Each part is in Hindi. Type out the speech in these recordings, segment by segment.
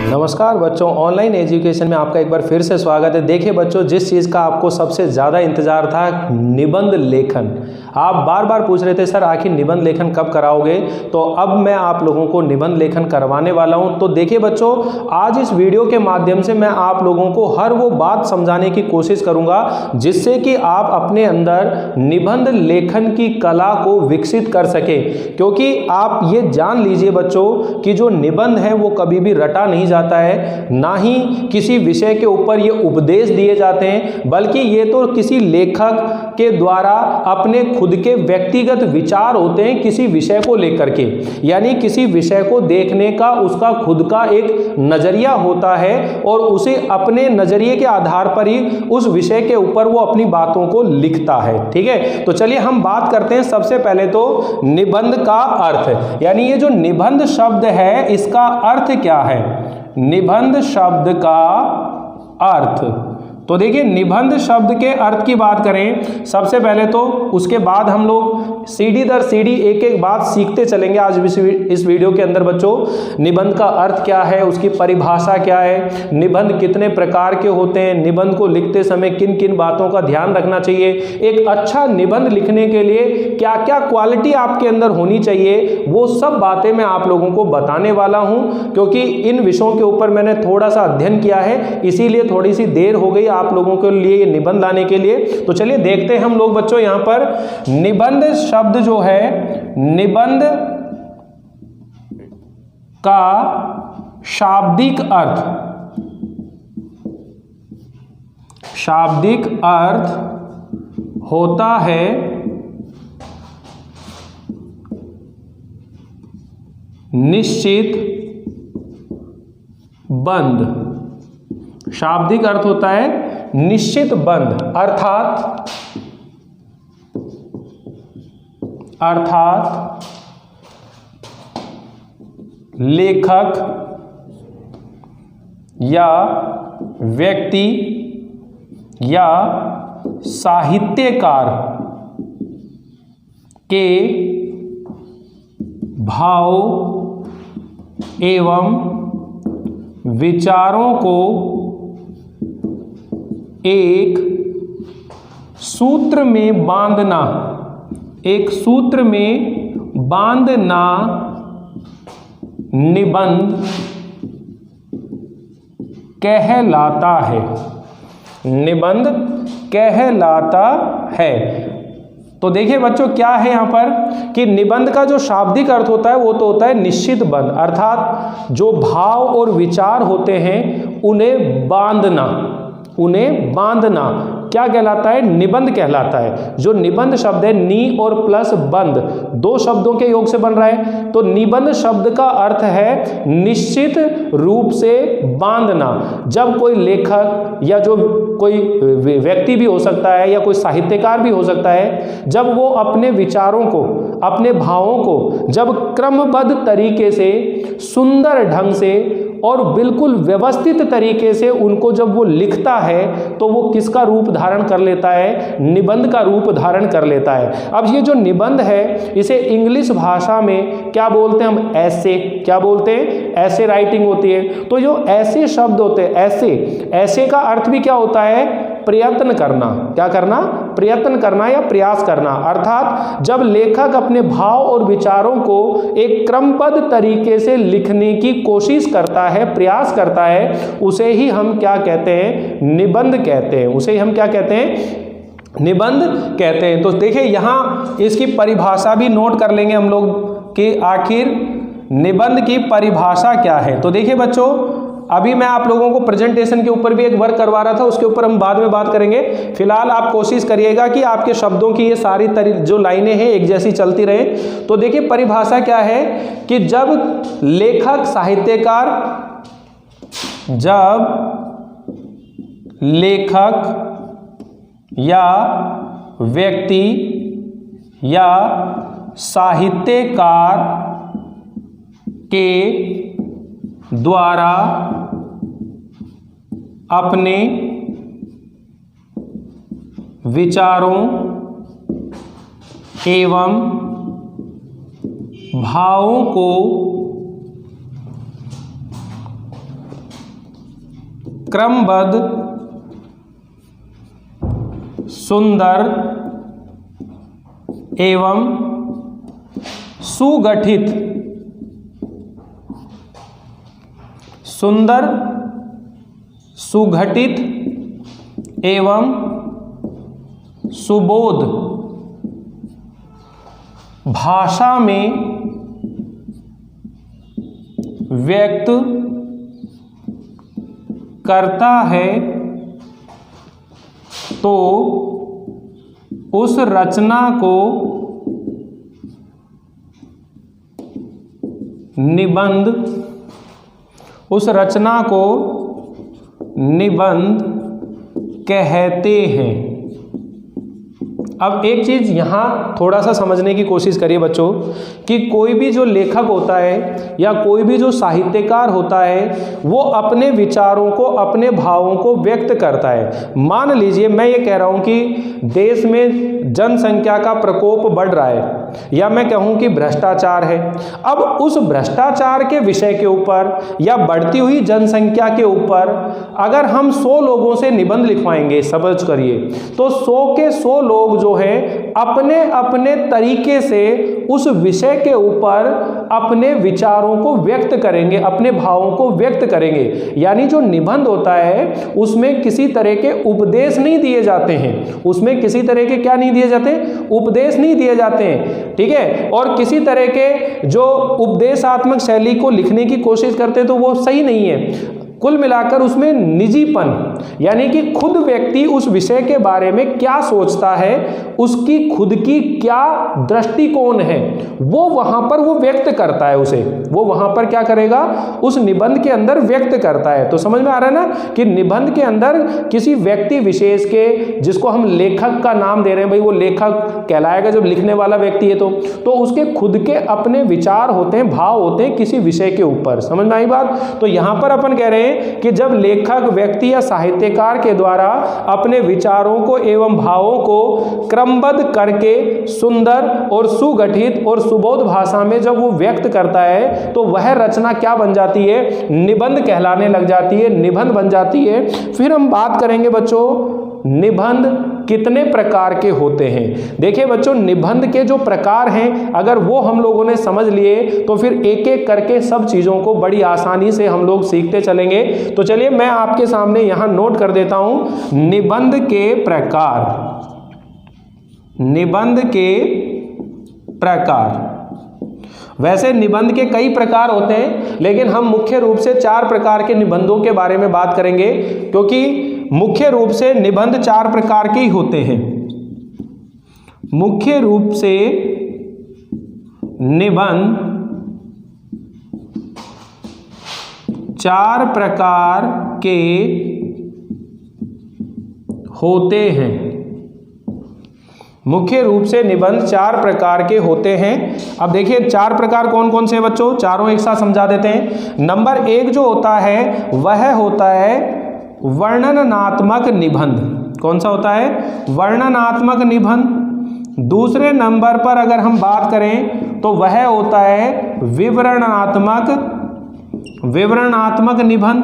नमस्कार बच्चों, ऑनलाइन एजुकेशन में आपका एक बार फिर से स्वागत है। देखिए बच्चों, जिस चीज़ का आपको सबसे ज़्यादा इंतजार था, निबंध लेखन। आप बार बार पूछ रहे थे सर आखिर निबंध लेखन कब कराओगे, तो अब मैं आप लोगों को निबंध लेखन करवाने वाला हूं। तो देखिए बच्चों, आज इस वीडियो के माध्यम से मैं आप लोगों को हर वो बात समझाने की कोशिश करूंगा जिससे कि आप अपने अंदर निबंध लेखन की कला को विकसित कर सके। क्योंकि आप ये जान लीजिए बच्चों कि जो निबंध है वो कभी भी रटा नहीं जाता है, ना ही किसी विषय के ऊपर ये उपदेश दिए जाते हैं, बल्कि ये तो किसी लेखक के द्वारा अपने खुद के व्यक्तिगत विचार होते हैं किसी विषय को लेकर के। यानी किसी विषय को देखने का उसका खुद का एक नजरिया होता है और उसे अपने नजरिए के आधार पर ही उस विषय के ऊपर वो अपनी बातों को लिखता है। ठीक है, तो चलिए हम बात करते हैं सबसे पहले तो निबंध का अर्थ। यानी ये जो निबंध शब्द है इसका अर्थ क्या है? निबंध शब्द का अर्थ, तो देखिए निबंध शब्द के अर्थ की बात करें सबसे पहले तो, उसके बाद हम लोग सीढ़ी दर सीढ़ी एक एक बात सीखते चलेंगे आज इस वीडियो के अंदर। बच्चों, निबंध का अर्थ क्या है, उसकी परिभाषा क्या है, निबंध कितने प्रकार के होते हैं, निबंध को लिखते समय किन किन बातों का ध्यान रखना चाहिए, एक अच्छा निबंध लिखने के लिए क्या क्या क्वालिटी आपके अंदर होनी चाहिए, वो सब बातें मैं आप लोगों को बताने वाला हूं। क्योंकि इन विषयों के ऊपर मैंने थोड़ा सा अध्ययन किया है, इसीलिए थोड़ी सी देर हो गई आप लोगों के लिए ये निबंध लाने के लिए। तो चलिए देखते हैं हम लोग बच्चों यहां पर निबंध शब्द जो है, निबंध का शाब्दिक अर्थ, शाब्दिक अर्थ होता है निश्चित बंध। शाब्दिक अर्थ होता है निश्चित बंध, अर्थात लेखक या व्यक्ति या साहित्यकार के भाव एवं विचारों को एक सूत्र में बांधना, एक सूत्र में बांधना निबंध कहलाता है। निबंध कहलाता है। तो देखिए बच्चों क्या है यहां पर कि निबंध का जो शाब्दिक अर्थ होता है वो तो होता है निश्चित बंध, अर्थात जो भाव और विचार होते हैं उन्हें बांधना, उन्हें बांधना क्या कहलाता है? निबंध कहलाता है। जो निबंध शब्द है, नी और प्लस बंध, दो शब्दों के योग से बन रहा है। तो निबंध शब्द का अर्थ है निश्चित रूप से बांधना। जब कोई लेखक या जो कोई व्यक्ति भी हो सकता है या कोई साहित्यकार भी हो सकता है, जब वो अपने विचारों को, अपने भावों को जब क्रमबद्ध तरीके से, सुंदर ढंग से और बिल्कुल व्यवस्थित तरीके से उनको जब वो लिखता है तो वो किसका रूप धारण कर लेता है? निबंध का रूप धारण कर लेता है। अब ये जो निबंध है इसे इंग्लिश भाषा में क्या बोलते हैं हम? ऐसे। क्या बोलते हैं? ऐसे राइटिंग होती है। तो जो ऐसे शब्द होते हैं, ऐसे, ऐसे का अर्थ भी क्या होता है? प्रयत्न करना। क्या करना? प्रयत्न करना या प्रयास करना। अर्थात जब लेखक अपने भाव और विचारों को एक क्रमबद्ध तरीके से लिखने की कोशिश करता है, प्रयास करता है, उसे ही हम क्या कहते हैं? निबंध कहते हैं। उसे ही हम क्या कहते हैं? निबंध कहते हैं। तो देखिए यहां इसकी परिभाषा भी नोट कर लेंगे हम लोग कि आखिर निबंध की परिभाषा क्या है। तो देखिए बच्चों, अभी मैं आप लोगों को प्रेजेंटेशन के ऊपर भी एक वर्क करवा रहा था, उसके ऊपर हम बाद में बात करेंगे। फिलहाल आप कोशिश करिएगा कि आपके शब्दों की ये सारी जो लाइनें हैं एक जैसी चलती रहे। तो देखिए परिभाषा क्या है कि जब लेखक, साहित्यकार, जब लेखक या व्यक्ति या साहित्यकार के द्वारा अपने विचारों एवं भावों को क्रमबद्ध, सुंदर एवं सुगठित, सुंदर, सुगठित एवं सुबोध भाषा में व्यक्त करता है तो उस रचना को निबंध, उस रचना को निबंध कहते हैं। अब एक चीज़ यहाँ थोड़ा सा समझने की कोशिश करिए बच्चों कि कोई भी जो लेखक होता है या कोई भी जो साहित्यकार होता है वो अपने विचारों को, अपने भावों को व्यक्त करता है। मान लीजिए मैं ये कह रहा हूँ कि देश में जनसंख्या का प्रकोप बढ़ रहा है या मैं कहूँ कि भ्रष्टाचार है। अब उस भ्रष्टाचार के विषय के ऊपर या बढ़ती हुई जनसंख्या के ऊपर अगर हम 100 लोगों से निबंध लिखवाएंगे, समझ करिए, तो 100 के 100 लोग जो है अपने अपने तरीके से उस विषय के ऊपर अपने विचारों को व्यक्त करेंगे, अपने भावों को व्यक्त करेंगे। यानी जो निबंध होता है उसमें किसी तरह के उपदेश नहीं दिए जाते हैं, उसमें किसी तरह के क्या नहीं दिए जाते, उपदेश नहीं दिए जाते हैं, ठीक है। और किसी तरह के जो उपदेशात्मक शैली को लिखने की कोशिश करते हैं तो वो सही नहीं है। कुल मिलाकर उसमें निजीपन, यानी कि खुद व्यक्ति उस विषय के बारे में क्या सोचता है, उसकी खुद की क्या दृष्टिकोण है, वो वहां पर वो व्यक्त करता है, उसे वो वहां पर क्या करेगा, उस निबंध के अंदर व्यक्त करता है। तो समझ में आ रहा है ना कि निबंध के अंदर किसी व्यक्ति विशेष के, जिसको हम लेखक का नाम दे रहे हैं, भाई वो लेखक कहलाएगा जब लिखने वाला व्यक्ति है तो उसके खुद के अपने विचार होते हैं, भाव होते हैं किसी विषय के ऊपर। समझ में आई बात। तो यहां पर अपन कह रहे हैं कि जब लेखक, व्यक्ति या साहित्यकार के द्वारा अपने विचारों को एवं भावों को क्रमबद्ध करके सुंदर और सुगठित और सुबोध भाषा में जब वो व्यक्त करता है तो वह रचना क्या बन जाती है, निबंध कहलाने लग जाती है, निबंध बन जाती है। फिर हम बात करेंगे बच्चों निबंध कितने प्रकार के होते हैं। देखिए बच्चों, निबंध के जो प्रकार हैं अगर वो हम लोगों ने समझ लिए तो फिर एक एक करके सब चीज़ों को बड़ी आसानी से हम लोग सीखते चलेंगे। तो चलिए मैं आपके सामने यहाँ नोट कर देता हूँ निबंध के प्रकार। निबंध के प्रकार, वैसे निबंध के कई प्रकार होते हैं लेकिन हम मुख्य रूप से 4 प्रकार के निबंधों के बारे में बात करेंगे, क्योंकि मुख्य रूप से निबंध 4 प्रकार के ही होते हैं। मुख्य रूप से निबंध 4 प्रकार के होते हैं। मुख्य रूप से निबंध 4 प्रकार के होते हैं। अब देखिए 4 प्रकार कौन कौन से बच्चों, चारों एक साथ समझा देते हैं। नंबर 1 जो होता है वह होता है वर्णनात्मक निबंध। कौन सा होता है, वर्णनात्मक निबंध। दूसरे नंबर पर अगर हम बात करें तो वह होता है विवरणात्मक निबंध।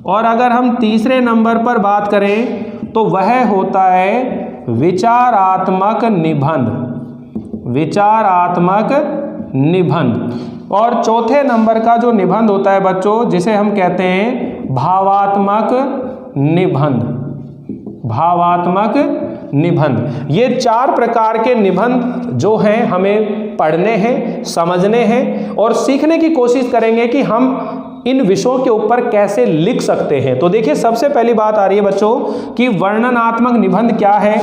और अगर हम तीसरे नंबर पर बात करें तो वह होता है विचारात्मक निबंध। और चौथे नंबर का जो निबंध होता है बच्चों, जिसे हम कहते हैं भावात्मक निबंध। ये 4 प्रकार के निबंध जो हैं हमें पढ़ने हैं, समझने हैं और सीखने की कोशिश करेंगे कि हम इन विषयों के ऊपर कैसे लिख सकते हैं। तो देखिए सबसे पहली बात आ रही है बच्चों कि वर्णनात्मक निबंध क्या है,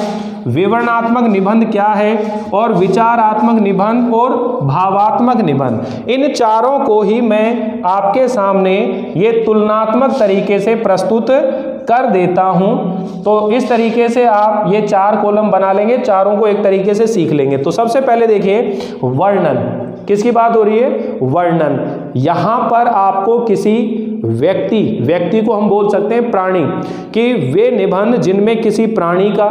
विवरणात्मक निबंध क्या है और विचारात्मक निबंध और भावात्मक निबंध। इन चारों को ही मैं आपके सामने ये तुलनात्मक तरीके से प्रस्तुत कर देता हूं। तो इस तरीके से आप ये 4 कॉलम बना लेंगे, चारों को एक तरीके से सीख लेंगे। तो सबसे पहले देखिए वर्णन, किसकी बात हो रही है, वर्णन। यहां पर आपको किसी व्यक्ति को हम बोल सकते हैं प्राणी, कि वे निबंध जिनमें किसी प्राणी का,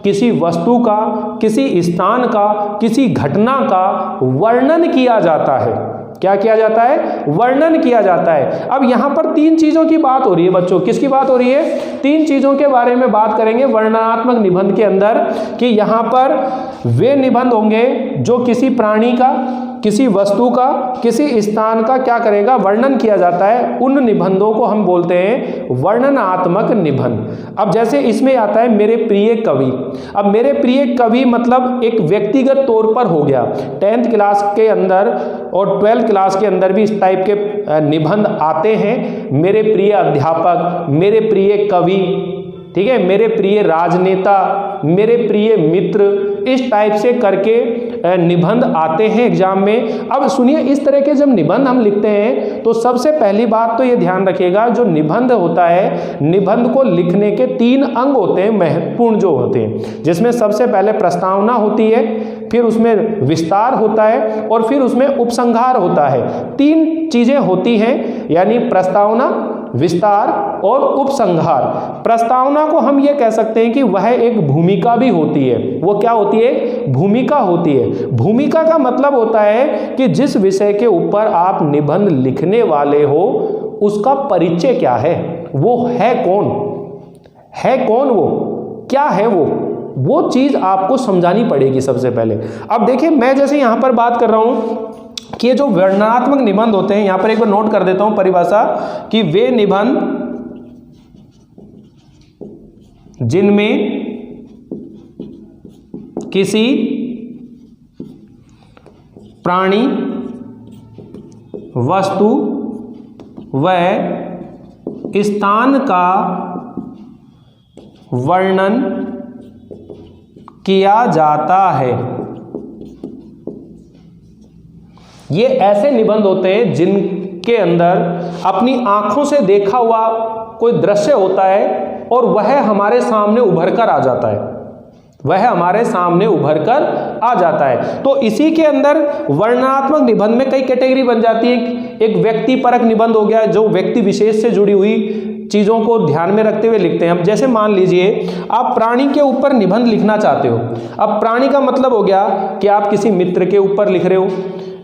किसी वस्तु का, किसी स्थान का, किसी घटना का वर्णन किया जाता है। क्या किया जाता है? वर्णन किया जाता है। अब यहां पर तीन चीजों की बात हो रही है बच्चों। किसकी बात हो रही है? तीन चीजों के बारे में बात करेंगे वर्णनात्मक निबंध के अंदर, कि यहां पर वे निबंध होंगे जो किसी प्राणी का, किसी वस्तु का, किसी स्थान का क्या करेगा? वर्णन किया जाता है। उन निबंधों को हम बोलते हैं वर्णनात्मक निबंध। अब जैसे इसमें आता है मेरे प्रिय कवि। अब मेरे प्रिय कवि मतलब एक व्यक्तिगत तौर पर हो गया। 10th क्लास के अंदर और 12th क्लास के अंदर भी इस टाइप के निबंध आते हैं। मेरे प्रिय अध्यापक, मेरे प्रिय कवि, ठीक है, मेरे प्रिय राजनेता, मेरे प्रिय मित्र, इस टाइप से करके निबंध आते हैं एग्जाम में। अब सुनिए, इस तरह के जब निबंध हम लिखते हैं तो सबसे पहली बात तो ये ध्यान रखिएगा, जो निबंध होता है, निबंध को लिखने के 3 अंग होते हैं महत्वपूर्ण जो होते हैं, जिसमें सबसे पहले प्रस्तावना होती है, फिर उसमें विस्तार होता है और फिर उसमें उपसंहार होता है। 3 चीजें होती हैं, यानी प्रस्तावना, विस्तार और उपसंहार। प्रस्तावना को हम ये कह सकते हैं कि वह एक भूमिका भी होती है। वो क्या होती है? भूमिका होती है। भूमिका का मतलब होता है कि जिस विषय के ऊपर आप निबंध लिखने वाले हो उसका परिचय क्या है, वो है कौन, है कौन, वो क्या है, वो चीज आपको समझानी पड़ेगी सबसे पहले। अब देखिए, मैं जैसे यहां पर बात कर रहा हूं कि ये जो वर्णनात्मक निबंध होते हैं, यहां पर एक बार नोट कर देता हूं परिभाषा, कि वे निबंध जिनमें किसी प्राणी, वस्तु व स्थान का वर्णन किया जाता है। ये ऐसे निबंध होते हैं जिनके अंदर अपनी आंखों से देखा हुआ कोई दृश्य होता है और वह हमारे सामने उभर कर आ जाता है, वह हमारे सामने उभर कर आ जाता है। तो इसी के अंदर वर्णनात्मक निबंध में कई कैटेगरी बन जाती है। एक व्यक्ति परक निबंध हो गया, जो व्यक्ति विशेष से जुड़ी हुई चीज़ों को ध्यान में रखते हुए लिखते हैं। अब जैसे मान लीजिए आप प्राणी के ऊपर निबंध लिखना चाहते हो। अब प्राणी का मतलब हो गया कि आप किसी मित्र के ऊपर लिख रहे हो,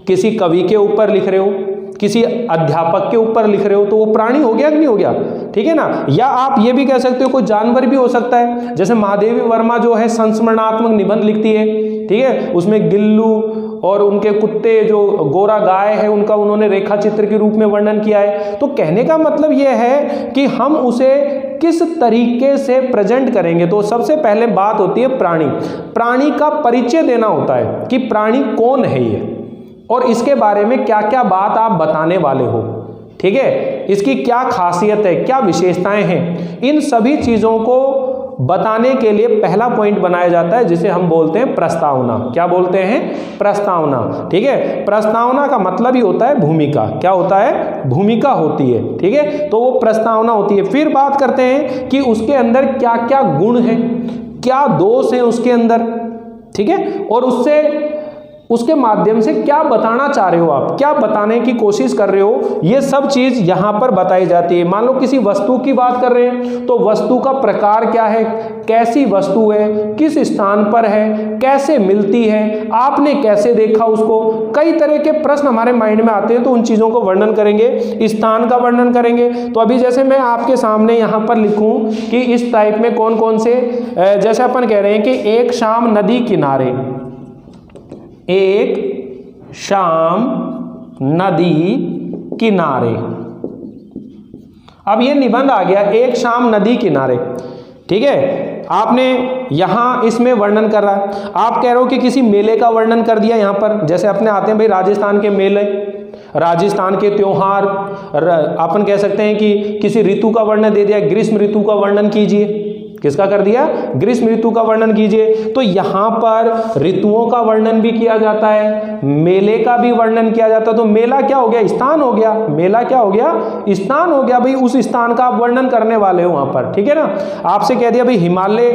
किसी कवि के ऊपर लिख रहे हो, किसी अध्यापक के ऊपर लिख रहे हो, तो वो प्राणी हो गया कि नहीं हो गया? ठीक है ना। या आप ये भी कह सकते हो कोई जानवर भी हो सकता है, जैसे महादेवी वर्मा जो है संस्मरणात्मक निबंध लिखती है, ठीक है, उसमें गिल्लू और उनके कुत्ते, जो गोरा गाय है, उनका उन्होंने रेखा चित्र के रूप में वर्णन किया है। तो कहने का मतलब यह है कि हम उसे किस तरीके से प्रेजेंट करेंगे। तो सबसे पहले बात होती है प्राणी, प्राणी का परिचय देना होता है कि प्राणी कौन है ये, और इसके बारे में क्या क्या बात आप बताने वाले हो, ठीक है, इसकी क्या खासियत है, क्या विशेषताएं हैं। इन सभी चीजों को बताने के लिए पहला पॉइंट बनाया जाता है जिसे हम बोलते हैं प्रस्तावना। क्या बोलते हैं? प्रस्तावना। ठीक है, प्रस्तावना का मतलब ही होता है भूमिका। क्या होता है? भूमिका होती है। ठीक है, तो वो प्रस्तावना होती है। फिर बात करते हैं कि उसके अंदर क्या क्या गुण है, क्या दोष है उसके अंदर, ठीक है, और उसके माध्यम से क्या बताना चाह रहे हो आप, क्या बताने की कोशिश कर रहे हो, ये सब चीज यहां पर बताई जाती है। मान लो किसी वस्तु की बात कर रहे हैं तो वस्तु का प्रकार क्या है, कैसी वस्तु है, किस स्थान पर है, कैसे मिलती है, आपने कैसे देखा उसको। कई तरह के प्रश्न हमारे माइंड में आते हैं, तो उन चीजों को वर्णन करेंगे, स्थान का वर्णन करेंगे। तो अभी जैसे मैं आपके सामने यहां पर लिखूं कि इस टाइप में कौन कौन से, जैसे अपन कह रहे हैं कि एक शाम नदी किनारे, एक शाम नदी किनारे। अब ये निबंध आ गया एक शाम नदी किनारे, ठीक है, आपने यहां इसमें वर्णन कर रहा है। आप कह रहे हो कि किसी मेले का वर्णन कर दिया यहां पर, जैसे अपने आते हैं भाई राजस्थान के मेले, राजस्थान के त्योहार, अपन कह सकते हैं कि किसी ऋतु का वर्णन दे दिया, ग्रीष्म ऋतु का वर्णन कीजिए। किसका कर दिया? ग्रीष्म ऋतु का वर्णन कीजिए। तो यहां पर ऋतुओं का वर्णन भी किया जाता है, मेले का भी वर्णन किया जाता है। तो मेला क्या हो गया? स्थान हो गया। मेला क्या हो गया? स्थान हो गया। भाई उस स्थान का आप वर्णन करने वाले हो वहां पर, ठीक है ना। आपसे कह दिया भाई हिमालय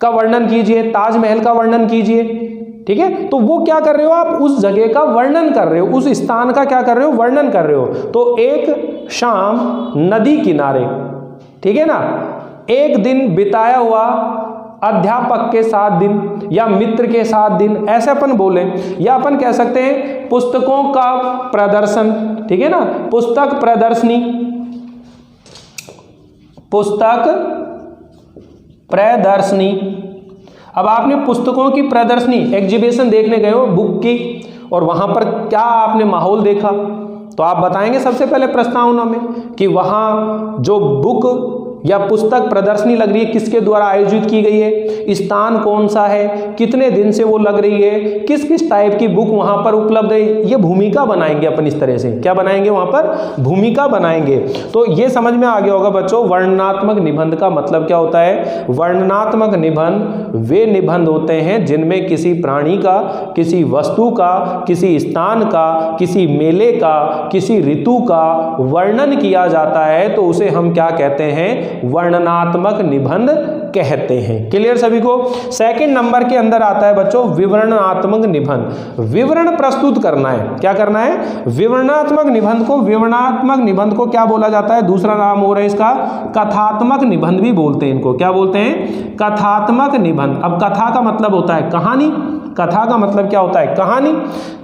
का वर्णन कीजिए, ताजमहल का वर्णन कीजिए, ठीक है, तो वो क्या कर रहे हो आप? उस जगह का वर्णन कर रहे हो, उस स्थान का क्या कर रहे हो? वर्णन कर रहे हो। तो एक शाम नदी किनारे, ठीक है ना, एक दिन बिताया हुआ अध्यापक के साथ दिन या मित्र के साथ दिन, ऐसे अपन बोले। या अपन कह सकते हैं पुस्तकों का प्रदर्शन, ठीक है ना, पुस्तक प्रदर्शनी, पुस्तक प्रदर्शनी। अब आपने पुस्तकों की प्रदर्शनी, एग्जीबिशन देखने गए हो बुक की, और वहां पर क्या आपने माहौल देखा, तो आप बताएंगे सबसे पहले प्रस्तावना में कि वहां जो बुक या पुस्तक प्रदर्शनी लग रही है किसके द्वारा आयोजित की गई है, स्थान कौन सा है, कितने दिन से वो लग रही है, किस किस टाइप की बुक वहां पर उपलब्ध है, ये भूमिका बनाएंगे अपन इस तरह से। क्या बनाएंगे वहां पर? भूमिका बनाएंगे। तो ये समझ में आ गया होगा बच्चों, वर्णनात्मक निबंध का मतलब क्या होता है। वर्णनात्मक निबंध वे निबंध होते हैं जिनमें किसी प्राणी का, किसी वस्तु का, किसी स्थान का, किसी मेले का, किसी ऋतु का वर्णन किया जाता है, तो उसे हम क्या कहते हैं? वर्णनात्मक निबंध कहते हैं। क्लियर सभी को? सेकंड नंबर के अंदर आता है बच्चों विवरणात्मक निबंध। विवरण प्रस्तुत करना है। क्या करना है? विवरणात्मक निबंध को, विवरणात्मक निबंध को क्या बोला जाता है? दूसरा नाम हो रहा है इसका कथात्मक निबंध भी बोलते हैं इनको। क्या बोलते हैं? कथात्मक निबंध। अब कथा का मतलब होता है कहानी, कथा का मतलब क्या होता है? कहानी।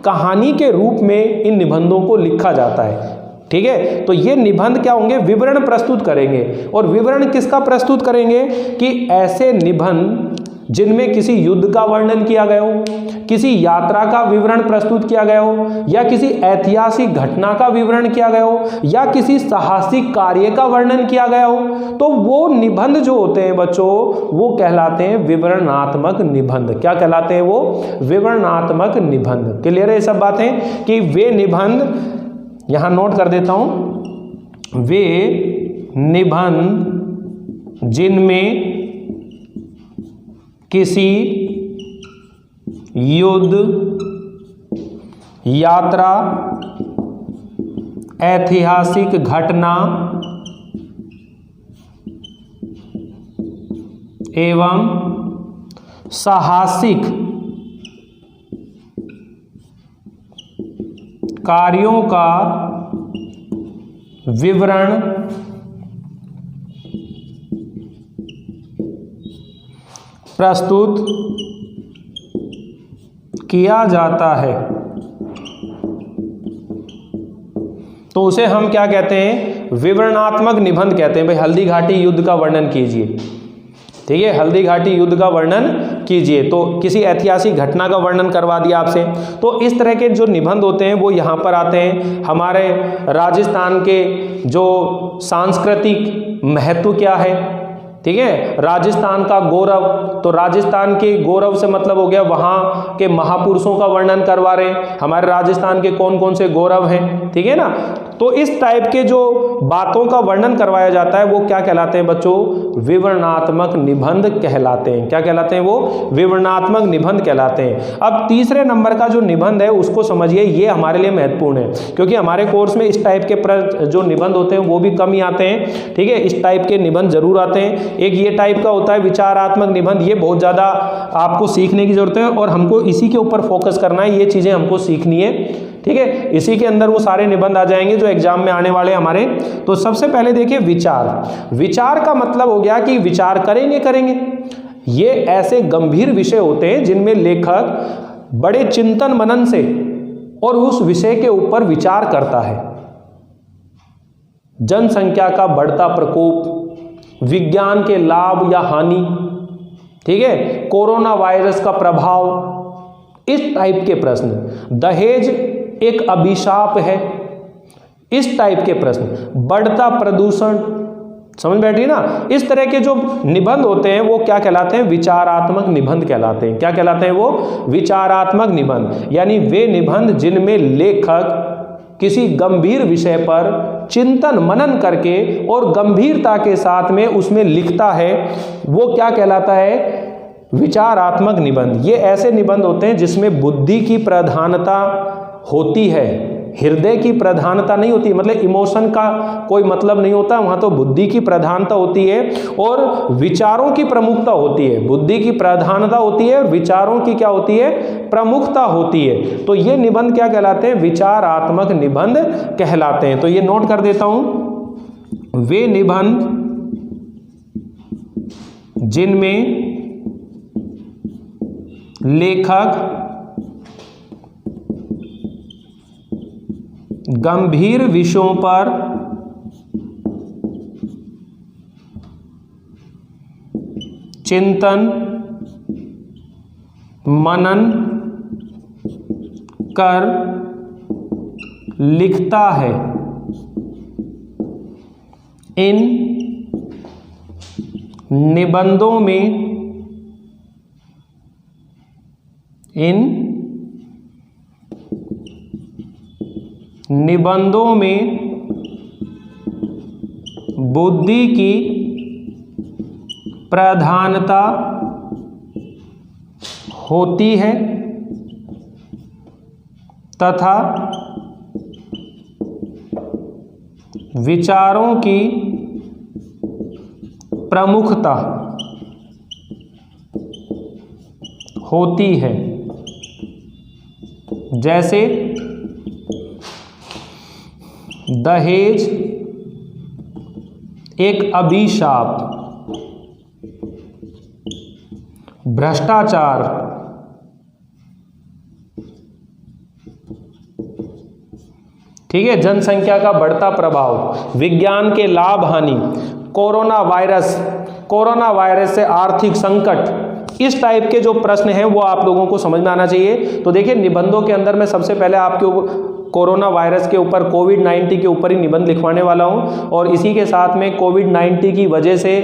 कहानी के रूप में इन निबंधों को लिखा जाता है, ठीक है। तो ये निबंध क्या होंगे? विवरण प्रस्तुत करेंगे। और विवरण किसका प्रस्तुत करेंगे? कि ऐसे निबंध जिनमें किसी युद्ध का वर्णन किया गया हो, किसी यात्रा का विवरण प्रस्तुत किया गया हो, या किसी ऐतिहासिक घटना का विवरण किया गया हो, या किसी साहसिक कार्य का वर्णन किया गया हो, तो वो निबंध जो होते हैं बच्चों वो कहलाते हैं विवरणात्मक निबंध। क्या कहलाते हैं वो? विवरणात्मक निबंध। क्लियर है ये सब बातें कि वे निबंध, यहां नोट कर देता हूं, वे निबंध जिनमें किसी युद्ध, यात्रा, ऐतिहासिक घटना एवं साहसिक कार्यों का विवरण प्रस्तुत किया जाता है, तो उसे हम क्या कहते हैं? विवरणात्मक निबंध कहते हैं। भाई हल्दी घाटी युद्ध का वर्णन कीजिए, ठीक है, हल्दी घाटी युद्ध का वर्णन कीजिए, तो किसी ऐतिहासिक घटना का वर्णन करवा दिया आपसे। तो इस तरह के जो निबंध होते हैं वो यहाँ पर आते हैं। हमारे राजस्थान के जो सांस्कृतिक महत्व क्या है, ठीक है, राजस्थान का गौरव, तो राजस्थान के गौरव से मतलब हो गया वहाँ के महापुरुषों का वर्णन करवा रहे हैं, हमारे राजस्थान के कौन कौन से गौरव हैं, ठीक है ना। तो इस टाइप के जो बातों का वर्णन करवाया जाता है वो क्या कहलाते हैं बच्चों? विवरणात्मक निबंध कहलाते हैं। क्या कहलाते हैं वो? विवरणात्मक निबंध कहलाते हैं। अब तीसरे नंबर का जो निबंध है उसको समझिए, ये हमारे लिए महत्वपूर्ण है क्योंकि हमारे कोर्स में इस टाइप के जो निबंध होते हैं वो भी कम ही आते हैं, ठीक है, इस टाइप के निबंध जरूर आते हैं। एक ये टाइप का होता है विचारात्मक निबंध, ये बहुत ज़्यादा आपको सीखने की जरूरत है और हमको इसी के ऊपर फोकस करना है, ये चीज़ें हमको सीखनी है, ठीक है। इसी के अंदर वो सारे निबंध आ जाएंगे जो एग्जाम में आने वाले हमारे। तो सबसे पहले देखिए विचार। विचार का मतलब हो गया कि विचार करेंगे। ये ऐसे गंभीर विषय होते हैं जिनमें लेखक बड़े चिंतन मनन से और उस विषय के ऊपर विचार करता है। जनसंख्या का बढ़ता प्रकोप, विज्ञान के लाभ या हानि, ठीक है, कोरोना वायरस का प्रभाव, इस टाइप के प्रश्न। दहेज एक अभिशाप है, इस टाइप के प्रश्न। बढ़ता प्रदूषण, समझ बैठी ना। इस तरह के जो निबंध होते हैं वो क्या कहलाते हैं? विचारात्मक निबंध कहलाते हैं। क्या कहलाते हैं वो? विचारात्मक निबंध। यानी वे निबंध जिनमें लेखक किसी गंभीर विषय पर चिंतन मनन करके और गंभीरता के साथ में उसमें लिखता है, वो क्या कहलाता है? विचारात्मक निबंध। ये ऐसे निबंध होते हैं जिसमें बुद्धि की प्रधानता होती है, हृदय की प्रधानता नहीं होती, मतलब इमोशन का कोई मतलब नहीं होता वहां, तो बुद्धि की प्रधानता होती है और विचारों की प्रमुखता होती है। बुद्धि की प्रधानता होती है और विचारों की क्या होती है? प्रमुखता होती है। तो ये निबंध क्या कहलाते हैं? विचारात्मक निबंध कहलाते हैं। तो ये नोट कर देता हूं, वे निबंध जिनमें लेखक गंभीर विषयों पर चिंतन मनन कर लिखता है। इन निबंधों में बुद्धि की प्रधानता होती है तथा विचारों की प्रमुखता होती है। जैसे दहेज एक अभिशाप, भ्रष्टाचार ठीक है, जनसंख्या का बढ़ता प्रभाव, विज्ञान के लाभ हानि, कोरोना वायरस से आर्थिक संकट, इस टाइप के जो प्रश्न हैं वो आप लोगों को समझ में आना चाहिए। तो देखिए निबंधों के अंदर मैं सबसे पहले आपके कोरोना वायरस के ऊपर, कोविड-19 के ऊपर ही निबंध लिखवाने वाला हूं और इसी के साथ में कोविड-19 की वजह से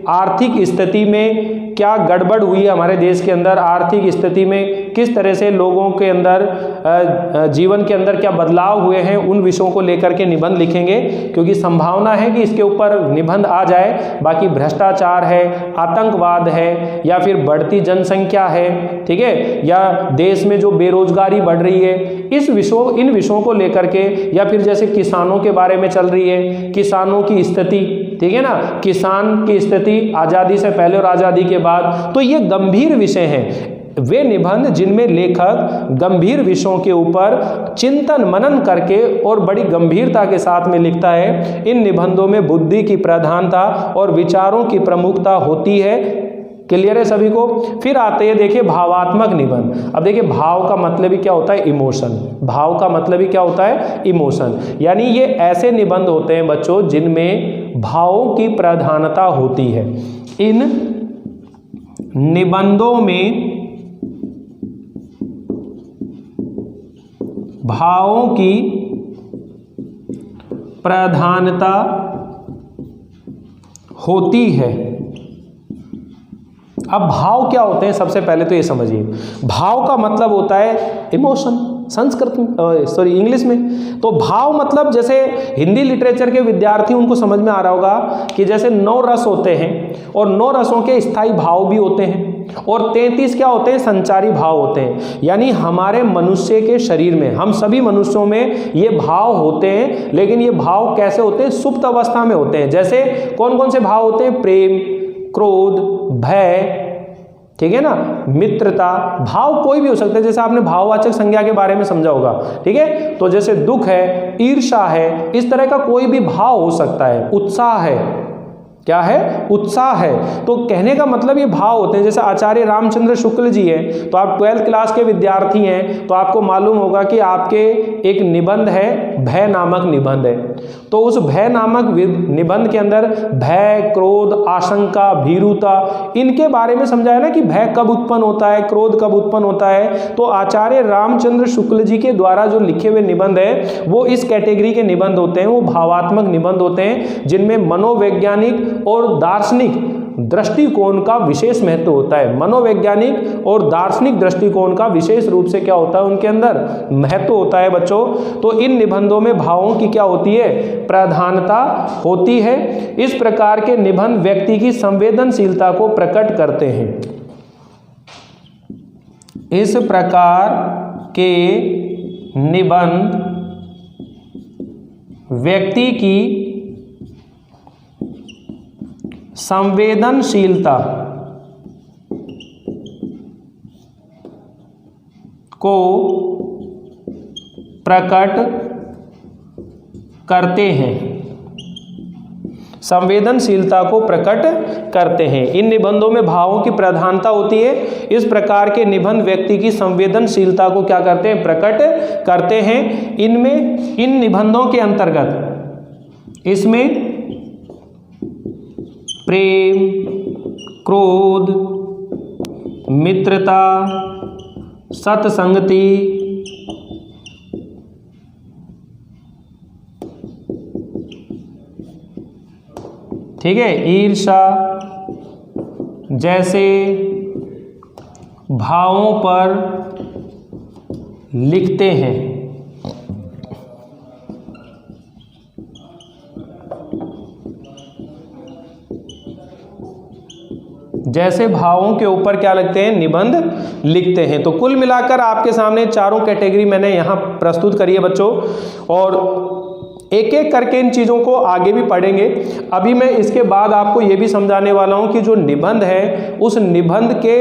आर्थिक स्थिति में क्या गड़बड़ हुई है हमारे देश के अंदर, आर्थिक स्थिति में किस तरह से लोगों के अंदर जीवन के अंदर क्या बदलाव हुए हैं, उन विषयों को लेकर के निबंध लिखेंगे क्योंकि संभावना है कि इसके ऊपर निबंध आ जाए। बाकी भ्रष्टाचार है, आतंकवाद है या फिर बढ़ती जनसंख्या है, ठीक है, या देश में जो बेरोजगारी बढ़ रही है, इन विषयों को लेकर के, या फिर जैसे किसानों के बारे में चल रही है, किसानों की स्थिति, ठीक है ना, किसान की स्थिति आज़ादी से पहले और आज़ादी के बाद, तो ये गंभीर विषय हैं। वे निबंध जिनमें लेखक गंभीर विषयों के ऊपर चिंतन मनन करके और बड़ी गंभीरता के साथ में लिखता है, इन निबंधों में बुद्धि की प्रधानता और विचारों की प्रमुखता होती है। क्लियर है सभी को? फिर आते हैं देखिए भावात्मक निबंध। अब देखिए भाव का मतलब ही क्या होता है? इमोशन। भाव का मतलब ही क्या होता है? इमोशन। यानी ये ऐसे निबंध होते हैं बच्चों जिनमें भावों की प्रधानता होती है। इन निबंधों में भावों की प्रधानता होती है। अब भाव क्या होते हैं सबसे पहले तो ये समझिए। भाव का मतलब होता है इमोशन, इंग्लिश में। तो भाव मतलब जैसे हिंदी लिटरेचर के विद्यार्थी उनको समझ में आ रहा होगा कि जैसे 9 रस होते हैं और 9 रसों के स्थायी भाव भी होते हैं और 33 क्या होते हैं? संचारी भाव होते हैं। यानी हमारे मनुष्य के शरीर में, हम सभी मनुष्यों में ये भाव होते हैं, लेकिन ये भाव कैसे होते हैं? सुप्त अवस्था में होते हैं। जैसे कौन कौन से भाव होते हैं? प्रेम, क्रोध, भय, ठीक है ना, मित्रता। भाव कोई भी हो सकता है, जैसे आपने भाववाचक संज्ञा के बारे में समझा होगा, ठीक है। तो जैसे दुख है, ईर्ष्या है, इस तरह का कोई भी भाव हो सकता है। उत्साह है, क्या है? उत्साह है। तो कहने का मतलब ये भाव होते हैं। जैसे आचार्य रामचंद्र शुक्ल जी हैं, तो आप 12th क्लास के विद्यार्थी हैं, तो आपको मालूम होगा कि आपके एक निबंध है, भय नामक निबंध है। तो उस भय नामक निबंध के अंदर भय, क्रोध, आशंका, भीरुता, इनके बारे में समझाया ना कि भय कब उत्पन्न होता है, क्रोध कब उत्पन्न होता है। तो आचार्य रामचंद्र शुक्ल जी के द्वारा जो लिखे हुए निबंध है वो इस कैटेगरी के निबंध होते हैं, वो भावात्मक निबंध होते हैं जिनमें मनोवैज्ञानिक और दार्शनिक दृष्टिकोण का विशेष महत्व होता है। मनोवैज्ञानिक और दार्शनिक दृष्टिकोण का विशेष रूप से क्या होता है? उनके अंदर महत्व होता है बच्चों। तो इन निबंधों में भावों की क्या होती है? प्रधानता होती है। इस प्रकार के निबंध व्यक्ति की संवेदनशीलता को प्रकट करते हैं। इस प्रकार के निबंध व्यक्ति की संवेदनशीलता को प्रकट करते हैं। संवेदनशीलता को प्रकट करते हैं। इन निबंधों में भावों की प्रधानता होती है। इस प्रकार के निबंध व्यक्ति की संवेदनशीलता को क्या करते हैं? प्रकट करते हैं। इनमें, इन निबंधों के अंतर्गत इसमें प्रेम, क्रोध, मित्रता, सत्संगति, ठीक है, ईर्ष्या जैसे भावों पर लिखते हैं। जैसे भावों के ऊपर क्या लिखते हैं? निबंध लिखते हैं। तो कुल मिलाकर आपके सामने चारों कैटेगरी मैंने यहाँ प्रस्तुत करी है बच्चों, और एक एक करके इन चीज़ों को आगे भी पढ़ेंगे। अभी मैं इसके बाद आपको ये भी समझाने वाला हूँ कि जो निबंध है, उस निबंध के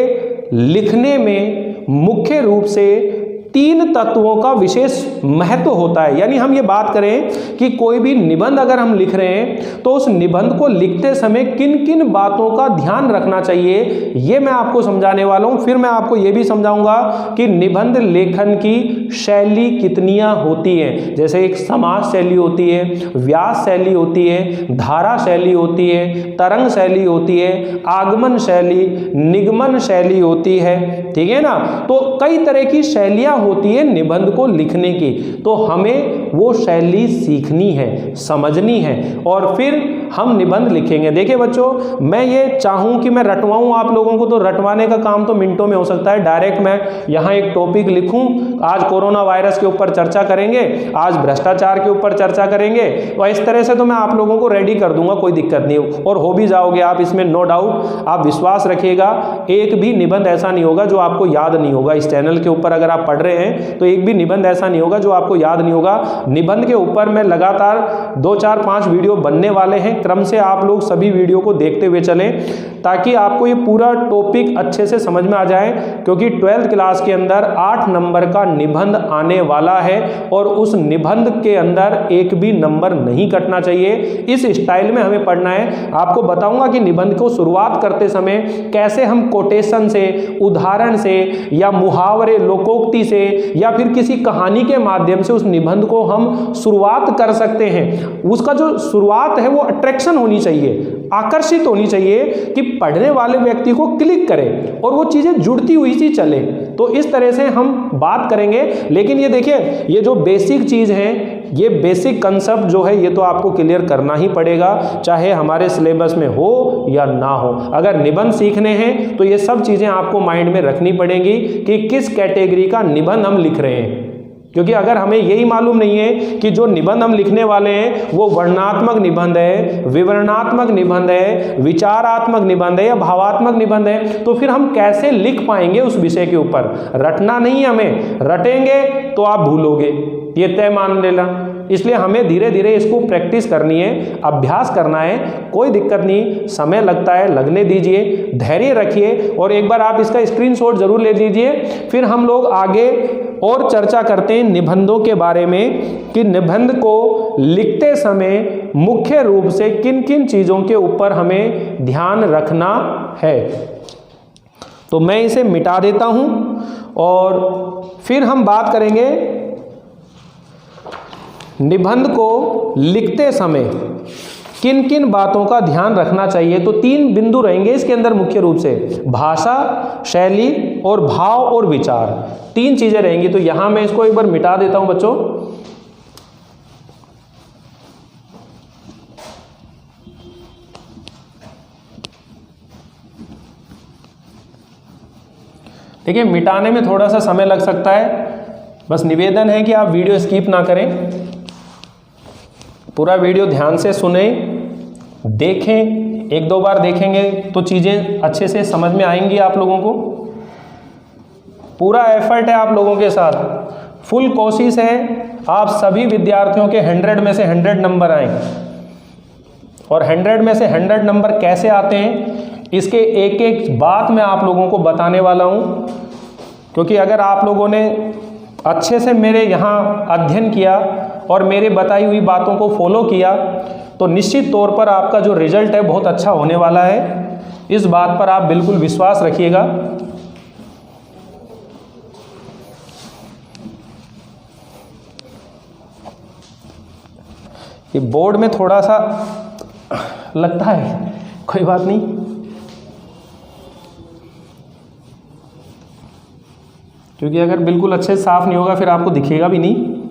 लिखने में मुख्य रूप से 3 तत्वों का विशेष महत्व होता है। यानी हम ये बात करें कि कोई भी निबंध अगर हम लिख रहे हैं तो उस निबंध को लिखते समय किन किन बातों का ध्यान रखना चाहिए, ये मैं आपको समझाने वाला हूँ। फिर मैं आपको ये भी समझाऊंगा कि निबंध लेखन की शैली कितनियाँ होती हैं। जैसे एक समास शैली होती है, व्यास शैली होती है, धारा शैली होती है, तरंग शैली होती है, आगमन शैली, निगमन शैली होती है, ठीक है ना। तो कई तरह की शैलियाँ होती है निबंध को लिखने की। तो हमें वो शैली सीखनी है, समझनी है, और फिर हम निबंध लिखेंगे। देखिए बच्चों, मैं ये चाहूं कि मैं रटवाऊं आप लोगों को, तो रटवाने का काम तो मिनटों में हो सकता है। डायरेक्ट मैं यहाँ एक टॉपिक लिखूं, आज कोरोना वायरस के ऊपर चर्चा करेंगे, आज भ्रष्टाचार के ऊपर चर्चा करेंगे, और इस तरह से तो मैं आप लोगों को रेडी कर दूंगा, कोई दिक्कत नहीं, और हो भी जाओगे आप इसमें, नो डाउट। आप विश्वास रखिएगा, एक भी निबंध ऐसा नहीं होगा जो आपको याद नहीं होगा। इस चैनल के ऊपर अगर आप पढ़ रहे हैं तो एक भी निबंध ऐसा नहीं होगा जो आपको याद नहीं होगा। निबंध के ऊपर मैं लगातार 2, 4, 5 वीडियो बनने वाले हैं। क्रम से आप लोग सभी वीडियो को देखते हुए चलें ताकि आपको ये पूरा टॉपिक अच्छे से समझ में आ जाए, क्योंकि 12th क्लास के अंदर 8 नंबर का निबंध आने वाला है और उस निबंध के अंदर एक भी नंबर नहीं कटना चाहिए। इस स्टाइल में हमें पढ़ना है। आपको बताऊंगा कि निबंध को शुरुआत करते समय कैसे हम कोटेशन से, उदाहरण से, या मुहावरे, लोकोक्ति से, या फिर किसी कहानी के माध्यम से उस निबंध को हम शुरुआत कर सकते हैं। उसका जो शुरुआत है वो अट्रैक्शन होनी चाहिए, आकर्षित होनी चाहिए कि पढ़ने वाले व्यक्ति को क्लिक करे और वो चीजें जुड़ती हुई सी चले। तो इस तरह से हम बात करेंगे। लेकिन ये देखिए, ये जो बेसिक चीज है, ये बेसिक कंसेप्ट जो है, ये तो आपको क्लियर करना ही पड़ेगा, चाहे हमारे सिलेबस में हो या ना हो। अगर निबंध सीखने हैं तो ये सब चीजें आपको माइंड में रखनी पड़ेंगी कि किस कैटेगरी का निबंध हम लिख रहे हैं। क्योंकि अगर हमें यही मालूम नहीं है कि जो निबंध हम लिखने वाले हैं वो वर्णनात्मक निबंध है, विवरणात्मक निबंध है, विचारात्मक निबंध है या भावात्मक निबंध है, तो फिर हम कैसे लिख पाएंगे उस विषय के ऊपर। रटना नहीं, हमें रटेंगे तो आप भूलोगे, ये तय मान लेना। इसलिए हमें धीरे धीरे इसको प्रैक्टिस करनी है, अभ्यास करना है। कोई दिक्कत नहीं, समय लगता है, लगने दीजिए, धैर्य रखिए, और एक बार आप इसका स्क्रीनशॉट जरूर ले लीजिए। फिर हम लोग आगे और चर्चा करते हैं निबंधों के बारे में कि निबंध को लिखते समय मुख्य रूप से किन किन चीज़ों के ऊपर हमें ध्यान रखना है। तो मैं इसे मिटा देता हूं और फिर हम बात करेंगे निबंध को लिखते समय किन किन बातों का ध्यान रखना चाहिए। तो 3 बिंदु रहेंगे इसके अंदर मुख्य रूप से, भाषा, शैली और भाव और विचार, 3 चीजें रहेंगी। तो यहां मैं इसको एक बार मिटा देता हूं बच्चों। देखिए, मिटाने में थोड़ा सा समय लग सकता है, बस निवेदन है कि आप वीडियो स्किप ना करें, पूरा वीडियो ध्यान से सुने, देखें। 1-2 बार देखेंगे तो चीज़ें अच्छे से समझ में आएंगी आप लोगों को। पूरा एफर्ट है आप लोगों के साथ, फुल कोशिश है आप सभी विद्यार्थियों के 100 में से 100 नंबर आएँ। और 100 में से 100 नंबर कैसे आते हैं, इसके एक एक बात मैं आप लोगों को बताने वाला हूँ। क्योंकि अगर आप लोगों ने अच्छे से मेरे यहाँ अध्ययन किया और मेरे बताई हुई बातों को फॉलो किया तो निश्चित तौर पर आपका जो रिजल्ट है बहुत अच्छा होने वाला है। इस बात पर आप बिल्कुल विश्वास रखिएगा। ये बोर्ड में थोड़ा सा लगता है, कोई बात नहीं। क्योंकि अगर बिल्कुल अच्छे से साफ नहीं होगा फिर आपको दिखेगा भी नहीं।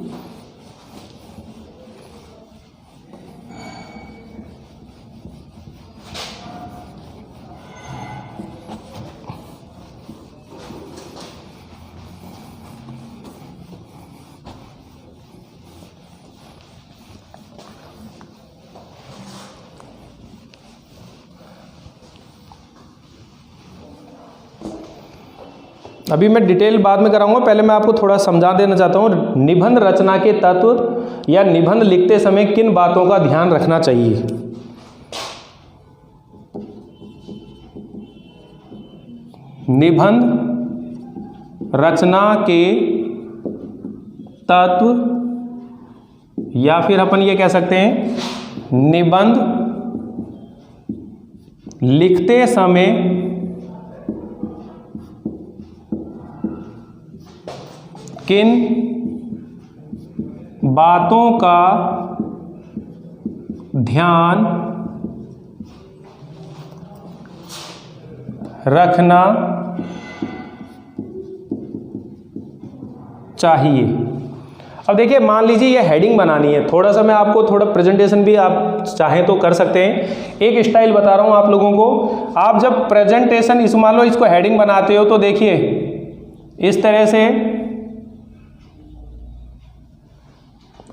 अभी मैं डिटेल बाद में कराऊंगा, पहले मैं आपको थोड़ा समझा देना चाहता हूँ निबंध रचना के तत्व या निबंध लिखते समय किन बातों का ध्यान रखना चाहिए। निबंध रचना के तत्व या फिर अपन ये कह सकते हैं निबंध लिखते समय किन बातों का ध्यान रखना चाहिए। अब देखिए, मान लीजिए ये हेडिंग बनानी है, थोड़ा सा मैं आपको थोड़ा प्रेजेंटेशन भी आप चाहें तो कर सकते हैं। एक स्टाइल बता रहा हूं आप लोगों को। आप जब प्रेजेंटेशन इस मान लो इसको हेडिंग बनाते हो तो देखिए इस तरह से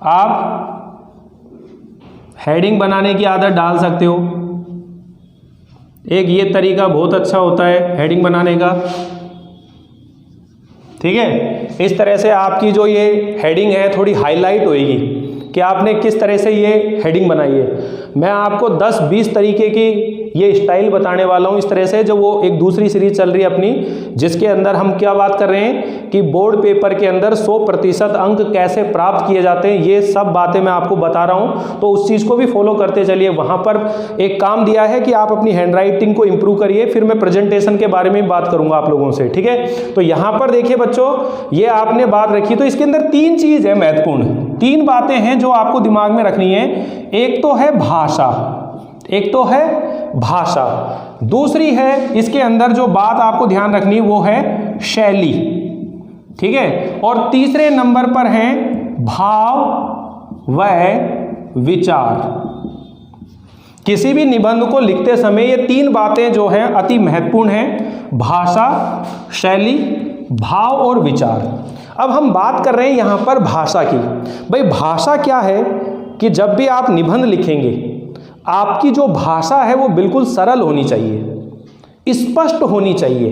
आप हेडिंग बनाने की आदत डाल सकते हो। एक ये तरीका बहुत अच्छा होता है हेडिंग बनाने का, ठीक है। इस तरह से आपकी जो ये हेडिंग है थोड़ी हाईलाइट होएगी कि आपने किस तरह से ये हेडिंग बनाई है। मैं आपको 10-20 तरीके की ये स्टाइल बताने वाला हूँ इस तरह से, जो वो एक दूसरी सीरीज चल रही है अपनी, जिसके अंदर हम क्या बात कर रहे हैं कि बोर्ड पेपर के अंदर 100% अंक कैसे प्राप्त किए जाते हैं, ये सब बातें मैं आपको बता रहा हूँ। तो उस चीज़ को भी फॉलो करते चलिए। वहाँ पर एक काम दिया है कि आप अपनी हैंडराइटिंग को इम्प्रूव करिए, फिर मैं प्रेजेंटेशन के बारे में बात करूँगा आप लोगों से, ठीक है। तो यहाँ पर देखिए बच्चों, ये आपने बात रखी तो इसके अंदर 3 चीज़ है महत्वपूर्ण, 3 बातें हैं जो आपको दिमाग में रखनी है। एक तो है भाषा, एक तो है भाषा, दूसरी है इसके अंदर जो बात आपको ध्यान रखनी है वो है शैली, ठीक है। और तीसरे नंबर पर है भाव व विचार। किसी भी निबंध को लिखते समय ये 3 बातें जो हैं अति महत्वपूर्ण हैं, भाषा, शैली, भाव और विचार। अब हम बात कर रहे हैं यहां पर भाषा की। भाई भाषा क्या है कि जब भी आप निबंध लिखेंगे आपकी जो भाषा है वो बिल्कुल सरल होनी चाहिए, स्पष्ट होनी चाहिए,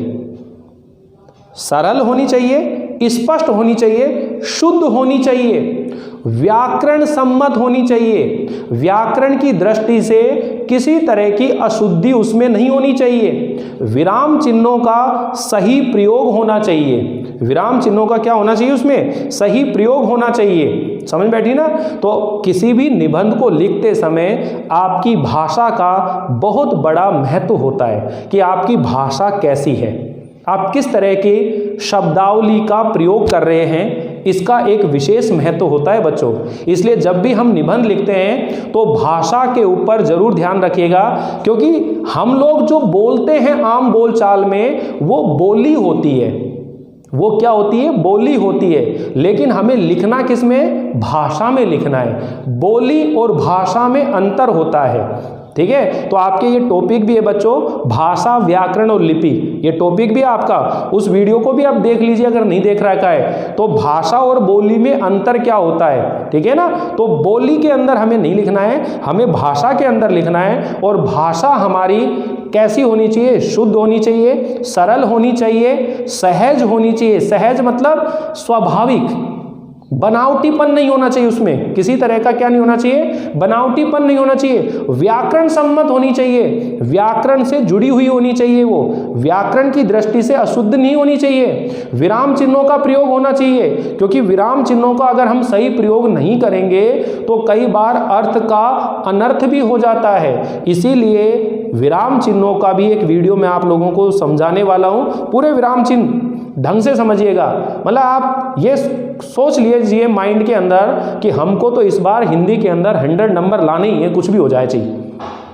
सरल होनी चाहिए, स्पष्ट होनी चाहिए, शुद्ध होनी चाहिए, व्याकरण सम्मत होनी चाहिए। व्याकरण की दृष्टि से किसी तरह की अशुद्धि उसमें नहीं होनी चाहिए। विराम चिन्हों का सही प्रयोग होना चाहिए। विराम चिन्हों का क्या होना चाहिए, उसमें सही प्रयोग होना चाहिए। समझ बैठी ना। तो किसी भी निबंध को लिखते समय आपकी भाषा का बहुत बड़ा महत्व होता है कि आपकी भाषा कैसी है, आप किस तरह की शब्दावली का प्रयोग कर रहे हैं, इसका एक विशेष महत्व होता है बच्चों। इसलिए जब भी हम निबंध लिखते हैं तो भाषा के ऊपर जरूर ध्यान रखिएगा, क्योंकि हम लोग जो बोलते हैं आम बोलचाल में वो बोली होती है, वो क्या होती है, बोली होती है। लेकिन हमें लिखना किस में, भाषा में लिखना है। बोली और भाषा में अंतर होता है, ठीक है। तो आपके ये टॉपिक भी है बच्चों, भाषा, व्याकरण और लिपि, ये टॉपिक भी है आपका। उस वीडियो को भी आप देख लीजिए अगर नहीं देख रखा है तो। भाषा और बोली में अंतर क्या होता है, ठीक है ना। तो बोली के अंदर हमें नहीं लिखना है, हमें भाषा के अंदर लिखना है। और भाषा हमारी कैसी होनी चाहिए, शुद्ध होनी चाहिए, सरल होनी चाहिए, सहज होनी चाहिए। सहज मतलब स्वाभाविक, बनावटीपन नहीं होना चाहिए, उसमें किसी तरह का क्या नहीं होना चाहिए, बनावटीपन नहीं होना चाहिए, व्याकरण सम्मत होनी चाहिए, व्याकरण से जुड़ी हुई होनी चाहिए, वो व्याकरण की दृष्टि से अशुद्ध नहीं होनी चाहिए, विराम चिन्हों का प्रयोग होना चाहिए, क्योंकि विराम चिन्हों का अगर हम सही प्रयोग नहीं करेंगे तो कई बार अर्थ का अनर्थ भी हो जाता है। इसीलिए विराम चिन्हों का भी एक वीडियो मैं आप लोगों को समझाने वाला हूं, पूरे विराम चिन्ह ढंग से समझिएगा। मतलब आप ये सोच लीजिए माइंड के अंदर कि हमको तो इस बार हिंदी के अंदर 100 नंबर लाने ही है, कुछ भी हो जाए चाहिए,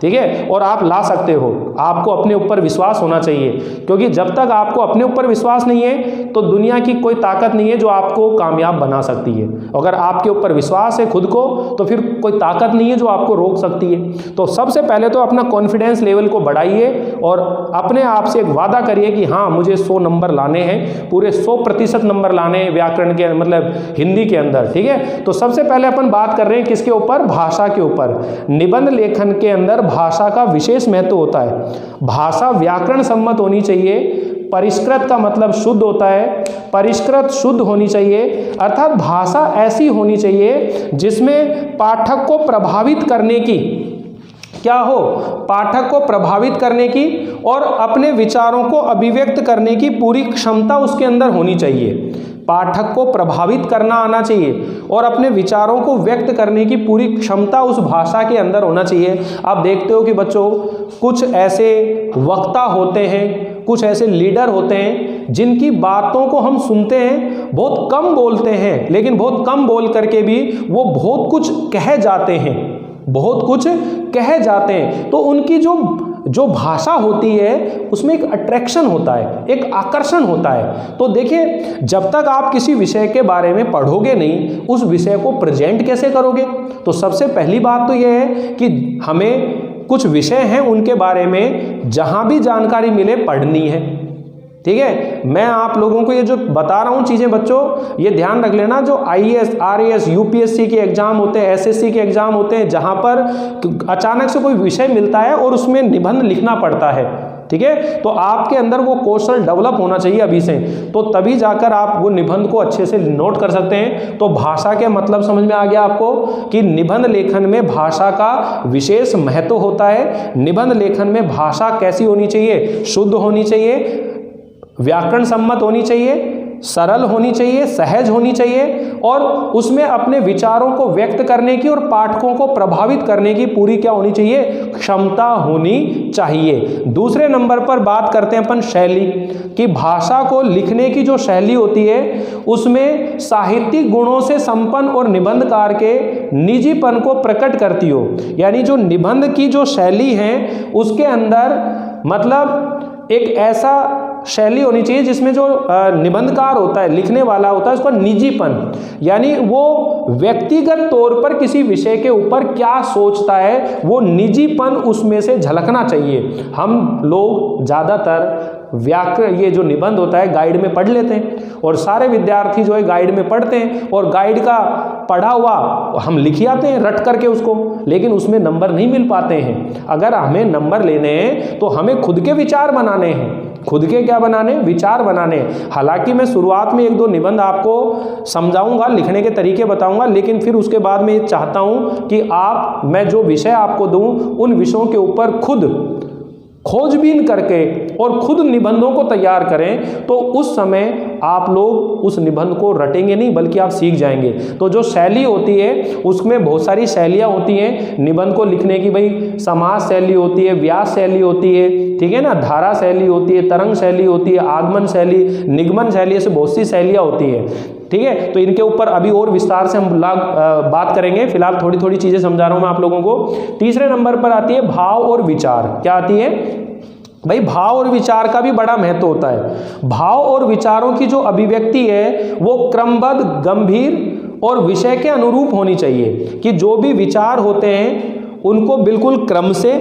ठीक है, और आप ला सकते हो। आपको अपने ऊपर विश्वास होना चाहिए, क्योंकि जब तक आपको अपने ऊपर विश्वास नहीं है तो दुनिया की कोई ताकत नहीं है जो आपको कामयाब बना सकती है। अगर आपके ऊपर विश्वास है खुद को तो फिर कोई ताकत नहीं है जो आपको रोक सकती है। तो सबसे पहले तो अपना कॉन्फिडेंस लेवल को बढ़ाइए और अपने आप से एक वादा करिए कि हाँ मुझे 100 नंबर लाने हैं, पूरे 100% नंबर लाने हैं व्याकरण के, मतलब हिंदी के अंदर, ठीक है। तो सबसे पहले अपन बात कर रहे हैं किसके ऊपर, भाषा के ऊपर। निबंध लेखन के अंदर भाषा का विशेष महत्व होता है। भाषा व्याकरण सम्मत होनी चाहिए, परिष्कृत का मतलब शुद्ध होता है, परिष्कृत शुद्ध होनी चाहिए, अर्थात भाषा ऐसी होनी चाहिए जिसमें पाठक को प्रभावित करने की क्या हो, पाठक को प्रभावित करने की और अपने विचारों को अभिव्यक्त करने की पूरी क्षमता उसके अंदर होनी चाहिए। पाठक को प्रभावित करना आना चाहिए और अपने विचारों को व्यक्त करने की पूरी क्षमता उस भाषा के अंदर होना चाहिए। आप देखते हो कि बच्चों कुछ ऐसे वक्ता होते हैं, कुछ ऐसे लीडर होते हैं जिनकी बातों को हम सुनते हैं, बहुत कम बोलते हैं, लेकिन बहुत कम बोल करके भी वो बहुत कुछ कह जाते हैं, बहुत कुछ कह जाते हैं। तो उनकी जो भाषा होती है उसमें एक अट्रैक्शन होता है, एक आकर्षण होता है। तो देखिए जब तक आप किसी विषय के बारे में पढ़ोगे नहीं, उस विषय को प्रेजेंट कैसे करोगे। तो सबसे पहली बात तो यह है कि हमें कुछ विषय हैं उनके बारे में जहां भी जानकारी मिले पढ़नी है, ठीक है। मैं आप लोगों को ये जो बता रहा हूँ चीज़ें बच्चों, ये ध्यान रख लेना। जो IAS, RAS, UPSC के एग्जाम होते हैं, SSC के एग्जाम होते हैं, जहाँ पर अचानक से कोई विषय मिलता है और उसमें निबंध लिखना पड़ता है, ठीक है, तो आपके अंदर वो कौशल डेवलप होना चाहिए अभी से, तो तभी जाकर आप वो निबंध को अच्छे से नोट कर सकते हैं। तो भाषा के मतलब समझ में आ गया आपको कि निबंध लेखन में भाषा का विशेष महत्व होता है। निबंध लेखन में भाषा कैसी होनी चाहिए, शुद्ध होनी चाहिए, व्याकरण सम्मत होनी चाहिए, सरल होनी चाहिए, सहज होनी चाहिए और उसमें अपने विचारों को व्यक्त करने की और पाठकों को प्रभावित करने की पूरी क्या होनी चाहिए, क्षमता होनी चाहिए। दूसरे नंबर पर बात करते हैं अपन शैली कि भाषा को लिखने की जो शैली होती है उसमें साहित्यिक गुणों से संपन्न और निबंधकार के निजीपन को प्रकट करती हो। यानी जो निबंध की जो शैली है उसके अंदर मतलब एक ऐसा शैली होनी चाहिए जिसमें जो निबंधकार होता है, लिखने वाला होता है, उसका निजीपन, यानी वो व्यक्तिगत तौर पर किसी विषय के ऊपर क्या सोचता है वो निजीपन उसमें से झलकना चाहिए। हम लोग ज़्यादातर व्याकरण ये जो निबंध होता है गाइड में पढ़ लेते हैं और सारे विद्यार्थी जो है गाइड में पढ़ते हैं और गाइड का पढ़ा हुआ हम लिख आते हैं रट करके उसको, लेकिन उसमें नंबर नहीं मिल पाते हैं। अगर हमें नंबर लेने हैं तो हमें खुद के विचार बनाने हैं, खुद के क्या बनाने, विचार बनाने। हालांकि मैं शुरुआत में 1-2 निबंध आपको समझाऊंगा, लिखने के तरीके बताऊंगा, लेकिन फिर उसके बाद मैं ये चाहता हूं कि मैं जो विषय आपको दूं उन विषयों के ऊपर खुद खोजबीन करके और खुद निबंधों को तैयार करें, तो उस समय आप लोग उस निबंध को रटेंगे नहीं बल्कि आप सीख जाएंगे। तो जो शैली होती है उसमें बहुत सारी शैलियाँ होती हैं निबंध को लिखने की, भाई समास शैली होती है, व्यास शैली होती है, ठीक है ना, धारा शैली होती है, तरंग शैली होती है, आगमन शैली, निगमन शैली, ऐसे बहुत सी शैलियाँ होती है, ठीक है। तो इनके ऊपर अभी और विस्तार से हम बात करेंगे, फिलहाल थोड़ी थोड़ी चीजें समझा रहा हूं मैं आप लोगों को। तीसरे नंबर पर आती है भाव और विचार। क्या आती है भाई, भाव और विचार का भी बड़ा महत्व होता है। भाव और विचारों की जो अभिव्यक्ति है वो क्रमबद्ध, गंभीर और विषय के अनुरूप होनी चाहिए कि जो भी विचार होते हैं उनको बिल्कुल क्रम से,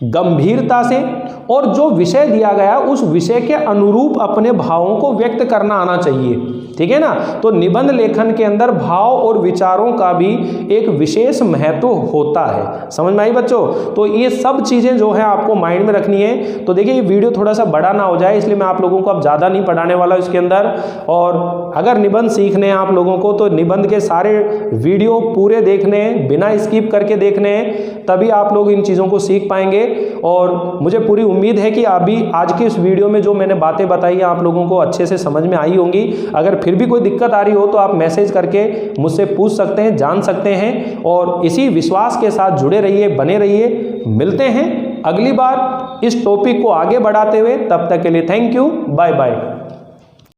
गंभीरता से और जो विषय दिया गया उस विषय के अनुरूप अपने भावों को व्यक्त करना आना चाहिए। ठीक है ना। तो निबंध लेखन के अंदर भाव और विचारों का भी एक विशेष महत्व होता है। समझ में आई बच्चों। तो ये सब चीजें जो है आपको माइंड में रखनी है। तो देखिए ये वीडियो थोड़ा सा बड़ा ना हो जाए, इसलिए मैं आप लोगों को अब ज्यादा नहीं पढ़ाने वाला इसके अंदर। और अगर निबंध सीखने हैं आप लोगों को तो निबंध के सारे वीडियो पूरे देखने हैं, बिना स्किप करके देखने हैं, तभी आप लोग इन चीजों को सीख पाएंगे। और मुझे पूरी उम्मीद है कि अभी आज की इस वीडियो में जो मैंने बातें बताई आप लोगों को अच्छे से समझ में आई होंगी। अगर फिर भी कोई दिक्कत आ रही हो तो आप मैसेज करके मुझसे पूछ सकते हैं, जान सकते हैं। और इसी विश्वास के साथ जुड़े रहिए, बने रहिए। मिलते हैं अगली बार इस टॉपिक को आगे बढ़ाते हुए। तब तक के लिए थैंक यू, बाय बाय।